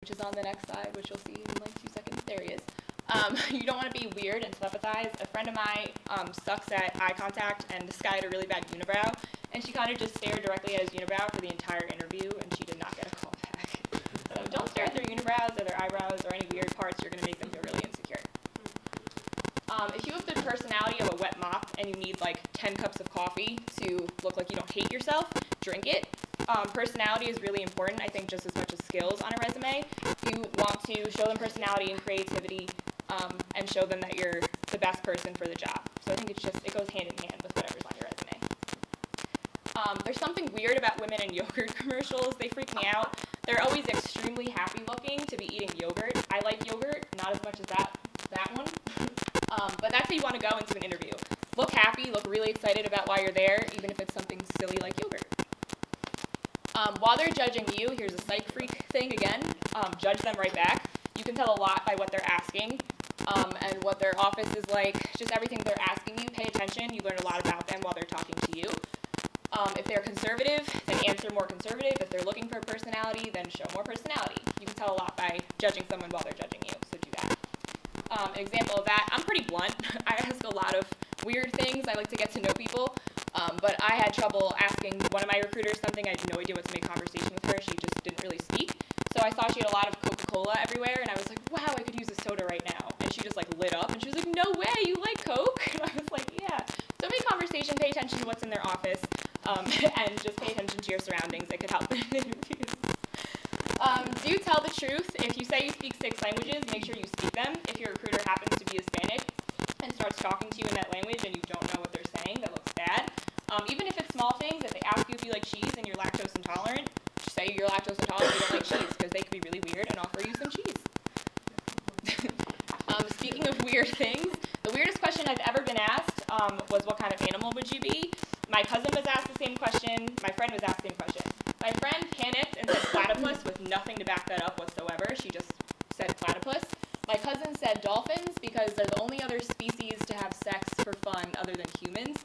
which is on the next slide, which you'll see in like 2 seconds. There he is. You don't want to be weird and telepathize. A friend of mine sucks at eye contact, and this guy had a really bad unibrow, and she kind of just stared directly at his unibrow for the entire interview, and she did not get a call back. So don't stare at their unibrows or their eyebrows or any weird parts. You're going to make them feel really insecure. If you have the personality of a wet mop and you need like 10 cups of coffee to look like you don't hate yourself, drink it. Personality is really important, I think, just as much as skills on a resume. You want to show them personality and creativity and show them that you're the best person for the job. So I think it goes hand in hand with whatever's on your resume. There's something weird about women in yogurt commercials. They freak me out. They're always extremely happy looking to be eating yogurt. I like yogurt, not as much as that one. But that's how you want to go into an interview. Look happy, look really excited about why you're there, even if it's something silly like yogurt. While they're judging you, here's a psych freak thing again, judge them right back. You can tell a lot by what they're asking and what their office is like, just everything they're asking you. Pay attention, you learn a lot about them while they're talking to you. If they're conservative, then answer more conservative. If they're looking for personality, then show more personality. You can tell a lot by judging someone while they're judging you, so do that. An example of that, I'm pretty blunt. I ask a lot of weird things. I like to get to know people, but I had trouble asking one of my recruiters something. I had no idea what to make conversation with her. She just didn't really speak. So I saw she had a lot of Coca-Cola everywhere, and I was like, wow, I could use a soda right now. And she just like lit up, and she was like, no way, you like Coke? And I was like, yeah. So make conversation, pay attention to what's in their office, and just pay attention to your surroundings. It could help in interviews. Do tell the truth. If you say you speak 6 languages, make sure you speak them. If your recruiter happens to be Hispanic and starts talking to you in that language and you don't know what they're saying, that looks bad. Even if it's small things, if they ask you if you like cheese and you're lactose intolerant, say you're lactose intolerant and you don't like cheese, because they could be really weird and offer you some cheese. Speaking of weird things, the weirdest question I've ever been asked was, what kind of animal would you be? My cousin was asked the same question. My friend was asked the same question. My friend panicked and said platypus with nothing to back that up whatsoever. She just said platypus. My cousin said dolphins because they're the only other species to have sex for fun other than humans.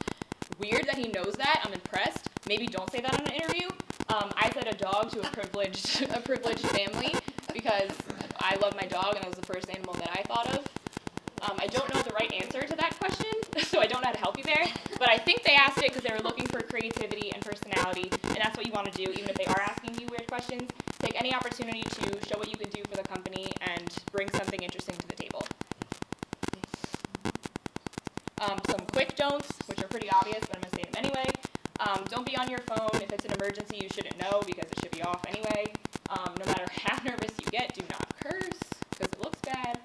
Weird that he knows that. I'm impressed. Maybe don't say that on an interview. I said a dog to a privileged family because I love my dog and it was the first animal that I thought of. I don't know the right answer to that question, so I don't know how to help you there, but I think they asked it because they were looking for creativity and personality, and that's what you want to do, even if they are asking you weird questions. Take any opportunity to show what you can do for the company and bring something interesting to the table. Some quick don'ts, which are pretty obvious, but I'm going to say them anyway. Don't be on your phone. If it's an emergency, you shouldn't know because it should be off anyway. No matter how nervous you get, do not curse because it looks bad.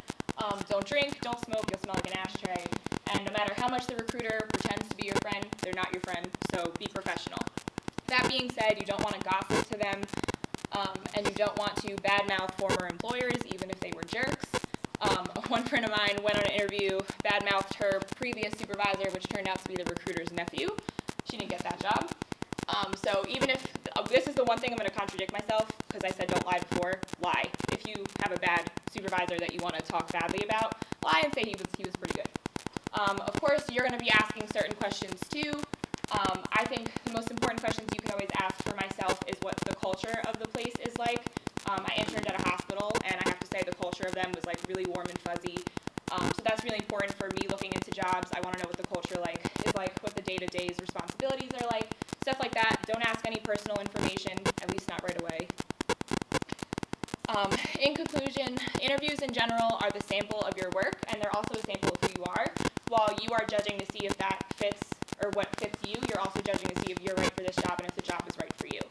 Don't drink, don't smoke, you'll smell like an ashtray. And no matter how much the recruiter pretends to be your friend, they're not your friend, so be professional. That being said, you don't want to gossip to them, and you don't want to badmouth former employers, even if they were jerks. One friend of mine went on an interview, badmouthed her previous supervisor, which turned out to be the recruiter's nephew. She didn't get that job. So even if, this is the one thing I'm going to contradict myself, because I said don't lie before, lie. If you have a bad supervisor that you want to talk badly about, lie and say he was pretty good. Of course, you're going to be asking certain questions too. I think the most important questions you can always ask for myself is what the culture of the place is like. I interned at a hospital, and I have to say the culture of them was like really warm and fuzzy. So that's really important for me looking into jobs. I want to know what the culture is like, what the day-to-day's responsibilities are like, stuff like that. Don't ask any personal information, at least not right away. In conclusion, interviews in general are the sample of your work, and they're also a sample of who you are. While you are judging to see if that fits or what fits you, you're also judging to see if you're right for this job and if the job is right for you.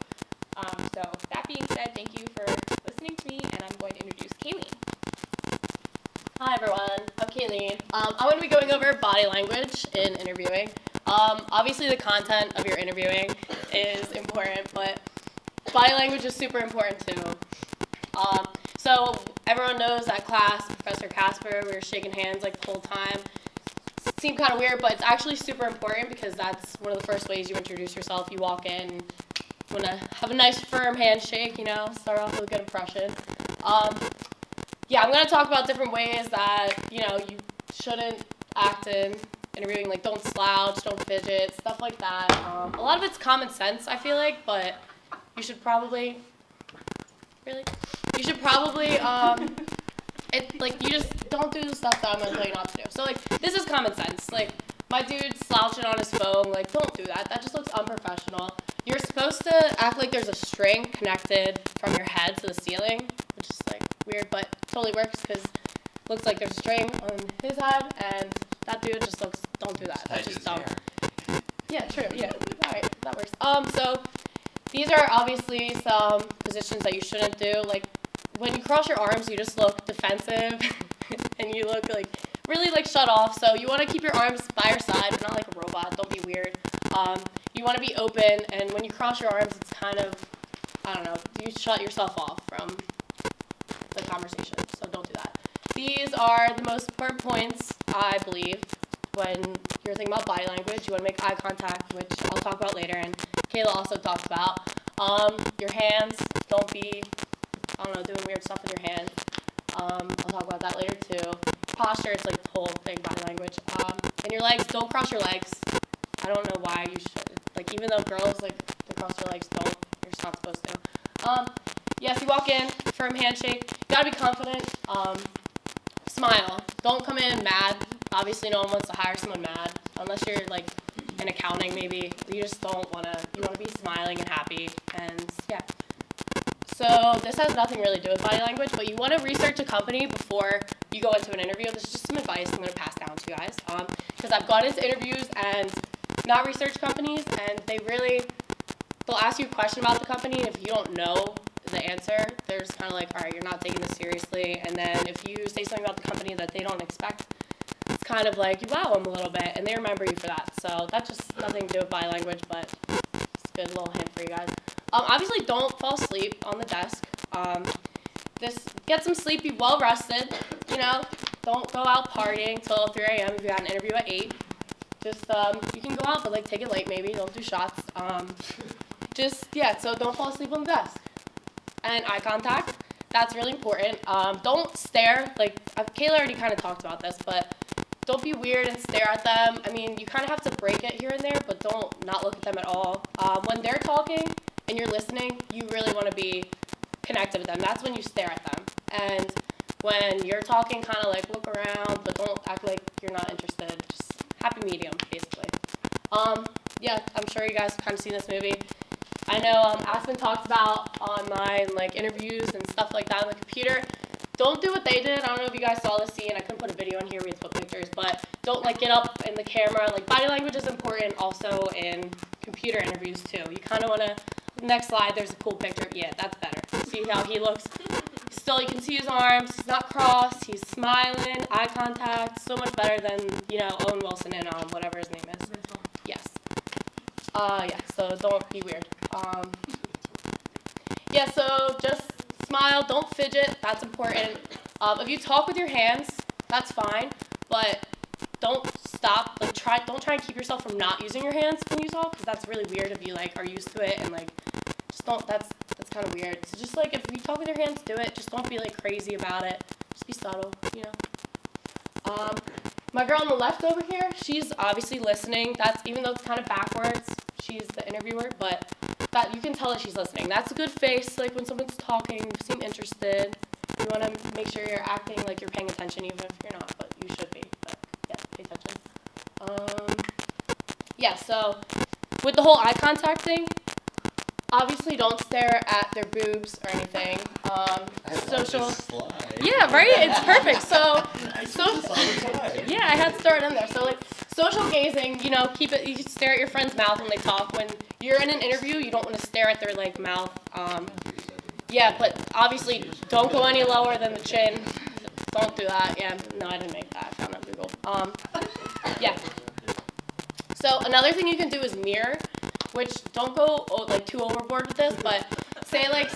So that being said, thank you for listening to me, and I'm going to introduce Kayleen. Hi everyone, I'm Kayleen. I'm going to be going over body language in interviewing. Obviously the content of your interviewing is important, but body language is super important too. So everyone knows that class, Professor Casper, we were shaking hands like the whole time. It seemed kind of weird, but it's actually super important because that's one of the first ways you introduce yourself. You walk in, you want to have a nice firm handshake, start off with a good impression. Yeah, I'm going to talk about different ways that, you shouldn't act in interviewing, like don't slouch, don't fidget, stuff like that. A lot of it's common sense, I feel like, but you should probably you should probably, you just don't do the stuff that I'm gonna tell you not to do. So, like, this is common sense. Like, my dude slouching on his phone, like, don't do that. That just looks unprofessional. You're supposed to act like there's a string connected from your head to the ceiling, which is, like, weird, but totally works because it looks like there's a string on his head, and that dude just looks, don't do that. That's just dumb. Yeah, true, yeah. All right, that works. So these are obviously some positions that you shouldn't do. Like, when you cross your arms, you just look defensive, and you look, like, really, like, shut off. So you want to keep your arms by your side, but not like a robot. Don't be weird. You want to be open, and when you cross your arms, it's kind of, I don't know, you shut yourself off from the conversation. So don't do that. These are the most important points, I believe, when you're thinking about body language. You want to make eye contact, which I'll talk about later, and Kayla also talked about. Your hands, don't be, I don't know, doing weird stuff with your hands. I'll talk about that later too. Posture is like the whole big body language. And your legs, don't cross your legs. I don't know why you should. Like, even though girls, like, they cross their legs, don't. You're just not supposed to. Yes, you walk in, firm handshake. You gotta be confident. Smile. Don't come in mad. Obviously, no one wants to hire someone mad. Unless you're, like, in accounting, maybe. You just don't want to. You want to be smiling and happy. And, yeah. So this has nothing really to do with body language, but you want to research a company before you go into an interview. This is just some advice I'm going to pass down to you guys. Because I've gone into interviews and not researched companies, and they'll ask you a question about the company, and if you don't know the answer, they're just kind of like, all right, you're not taking this seriously. And then if you say something about the company that they don't expect, it's kind of like, you wow them a little bit, and they remember you for that. So that's just nothing to do with body language, but it's a good little hint for you guys. Obviously, don't fall asleep on the desk. Get some sleep, be well rested, you know. Don't go out partying till 3 a.m. if you had an interview at 8. Just, you can go out, but, like, take it late maybe. Don't do shots. So don't fall asleep on the desk. And eye contact, that's really important. Don't stare. Like, Kayla already kind of talked about this, but don't be weird and stare at them. I mean, you kind of have to break it here and there, but don't not look at them at all. When they're talking and you're listening, you really want to be connected with them. That's when you stare at them. And when you're talking, kind of like look around, but don't act like you're not interested. Just happy medium, basically. Yeah, I'm sure you guys have kind of seen this movie. I know Aspen talked about online like interviews and stuff like that on the computer. Don't do what they did. I don't know if you guys saw the scene. I couldn't put a video in here. We had to put pictures, but don't like get up in the camera. Like, body language is important also in computer interviews too. You kind of want to. Next slide, there's a cool picture. Yeah, that's better. See how he looks? Still, you can see his arms. He's not crossed. He's smiling. Eye contact. So much better than, you know, Owen Wilson in whatever his name is. Yes. Yeah. So don't be weird. Yeah. So just smile. Don't fidget. That's important. If you talk with your hands, that's fine. But don't stop. Like, don't try and keep yourself from not using your hands when you talk, because that's really weird if you like are used to it and like. Just don't, that's kind of weird. So just, like, if you talk with your hands, do it. Just don't be, like, crazy about it. Just be subtle, you know. My girl on the left over here, she's obviously listening. That's, even though it's kind of backwards, she's the interviewer, but that you can tell that she's listening. That's a good face, like, when someone's talking, you seem interested. You want to make sure you're acting like you're paying attention, even if you're not, but you should be. But, yeah, pay attention. Yeah, so with the whole eye contact thing, obviously, don't stare at their boobs or anything. Social. Yeah, right? It's perfect. So, yeah, I had to start in there. So, like, social gazing, you know, keep it, you stare at your friend's mouth when they talk. When you're in an interview, you don't want to stare at their, like, mouth. Yeah, but obviously, don't go any lower than the chin. Don't do that. Yeah, no, I didn't make that. I found it on Google. Yeah. So, another thing you can do is mirror. Which, don't go, like, too overboard with this, but say, like,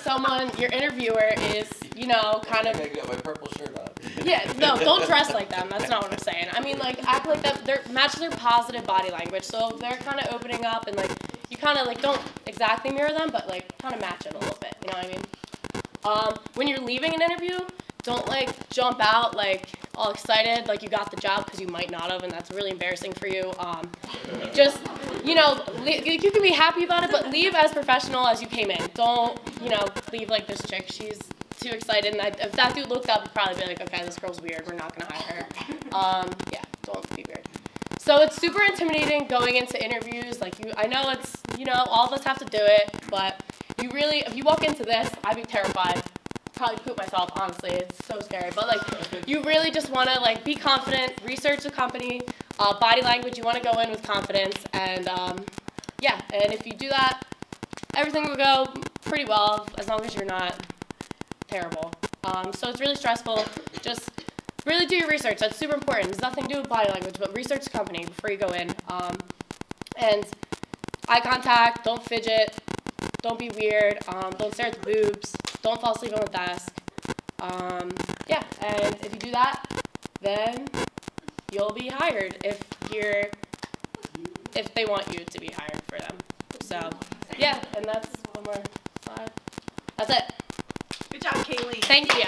your interviewer is, you know, kind of. I got my purple shirt on. Yeah, no, don't dress like them. That's not what I'm saying. I mean, like, act like that. Match their positive body language. So if they're kind of opening up and, like, you kind of, like, don't exactly mirror them, but, like, kind of match it a little bit. You know what I mean? When you're leaving an interview, don't, like, jump out, like, all excited, like you got the job, because you might not have, and that's really embarrassing for you. Just, you know, you can be happy about it, but leave as professional as you came in. Don't, you know, leave like this chick. She's too excited. And if that dude looked up, he'd probably be like, okay, this girl's weird. We're not going to hire her. Yeah, don't be weird. So it's super intimidating going into interviews. Like, I know it's, all of us have to do it, but you really, if you walk into this, I'd be terrified. Probably poop myself, honestly. It's so scary. But, like, you really just want to, like, be confident, research the company, body language, you want to go in with confidence, and, yeah, and if you do that, everything will go pretty well, as long as you're not terrible. So it's really stressful. Just really do your research. That's super important. There's nothing to do with body language, but research the company before you go in. And eye contact, don't fidget, don't be weird, don't stare at the boobs, don't fall asleep on the desk. Yeah, and if you do that, then you'll be hired if they want you to be hired for them. So, yeah, and that's one more slide. That's it. Good job, Kaylee. Thank you.